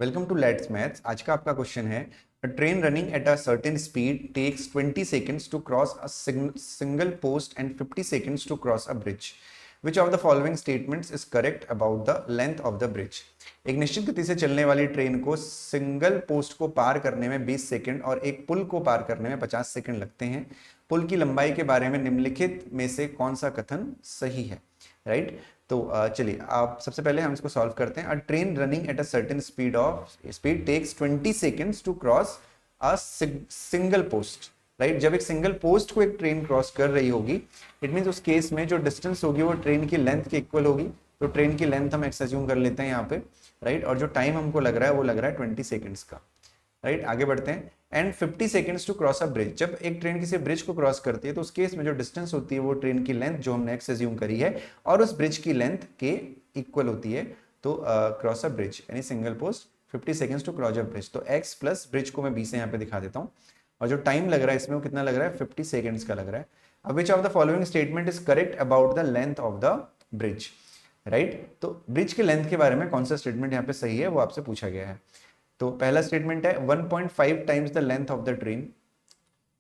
Welcome to let's maths. आज का आपका क्वेश्चन है a train running at a certain speed takes 20 seconds to cross a single post and 50 seconds to cross a bridge. Which of the following statements is correct about the length of the bridge. एक निश्चित गति से चलने वाली train को single post को पार करने में 20 सेकंड और एक पुल को पार करने में 50 सेकंड लगते हैं। पुल की लंबाई के बारे में निम्नलिखित में से कौन सा कथन सही है? राइट तो चलिए आप सबसे पहले हम इसको सॉल्व करते हैं। A train running at a certain speed takes 20 seconds to cross a single post. Right, जब एक सिंगल पोस्ट को एक ट्रेन क्रॉस कर रही होगी, इट मीन्स उस केस में जो डिस्टेंस होगी वो ट्रेन की लेंथ के इक्वल होगी। तो ट्रेन की लेंथ हम एक्सज्यूम कर लेते हैं यहाँ पे। राइट, और जो टाइम हमको लग रहा है वो लग रहा है 20 seconds का। राइट, आगे बढ़ते हैं। And 50 seconds to cross a bridge. जब एक ट्रेन किसी ब्रिज को क्रॉस करती है तो उस केस में जो डिस्टेंस होती है वो ट्रेन की लेंथ जो हमने एक्स अज्यूम करी है और उस ब्रिज की लेंथ के इक्वल होती है। तो क्रॉस अ ब्रिज यानी single post 50 seconds to cross a bridge. तो एक्स प्लस ब्रिज को मैं बी से यहाँ पे दिखा देता हूँ और जो टाइम लग रहा है इसमें वो कितना लग रहा है? 50 seconds का लग रहा है। अब विच of the following statement is correct about the length of the bridge. Right, तो ब्रिज के लेंथ के बारे में कौन सा स्टेटमेंट यहाँ पे सही है वो आपसे पूछा गया है। तो पहला स्टेटमेंट है 1.5 times the length of the train.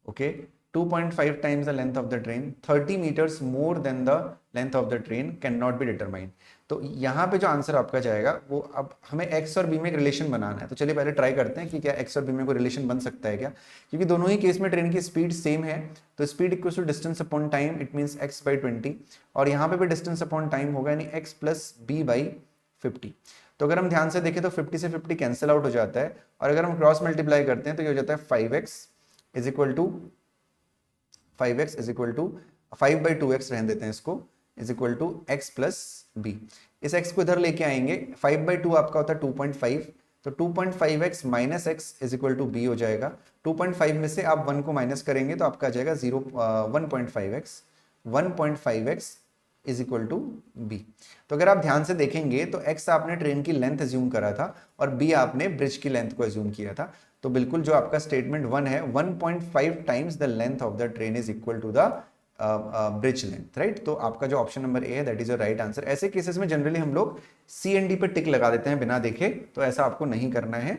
Okay, 2.5 times the length of the train, 30 meters more than the length of the train can not be determined. तो यहाँ पे जो आंसर आपका जाएगा वो, अब हमें एक्स और बी में एक रिलेशन बनाना है। तो चलिए पहले ट्राई करते हैं कि क्या एक्स और बी में कोई रिलेशन बन सकता है क्या, क्योंकि दोनों ही केस में ट्रेन की स्पीड सेम है। तो speed equal to distance upon time, it means x by 20, और यहाँ पे भी डिस्टेंस अपॉन टाइम होगा यानी एक्स प्लस बी बाई 50। तो अगर हम ध्यान से देखें तो 50 से 50 कैंसिल आउट हो जाता है, और अगर हम क्रॉस मल्टीप्लाई करते हैं तो ये हो जाता है 5x is equal to 5x is equal to 5/2x रहने देते हैं इसको, is equal to x plus b. इस x को इधर लेके आएंगे, 5/2 आपका होता है 2.5, तो 2.5x minus x is equal to b हो जाएगा। 2.5 में से आप 1 को माइनस करेंगे तो आपका आ जाएगा 1.5x, 1.5x is equal to B. तो अगर आप ध्यान से देखेंगे तो x आपने ट्रेन की लेंथ एज्यूम करा था और b आपने ब्रिज की लेंथ को एज्यूम किया था। तो बिल्कुल जो आपका स्टेटमेंट 1 है, 1.5 times the length of the train is equal to the bridge length. Right, तो आपका जो ऑप्शन नंबर ए है that is your right answer. ऐसे केसेस में जनरली हम लोग सी एंड डी पे टिक लगा देते हैं बिना देखे, तो ऐसा आपको नहीं करना है।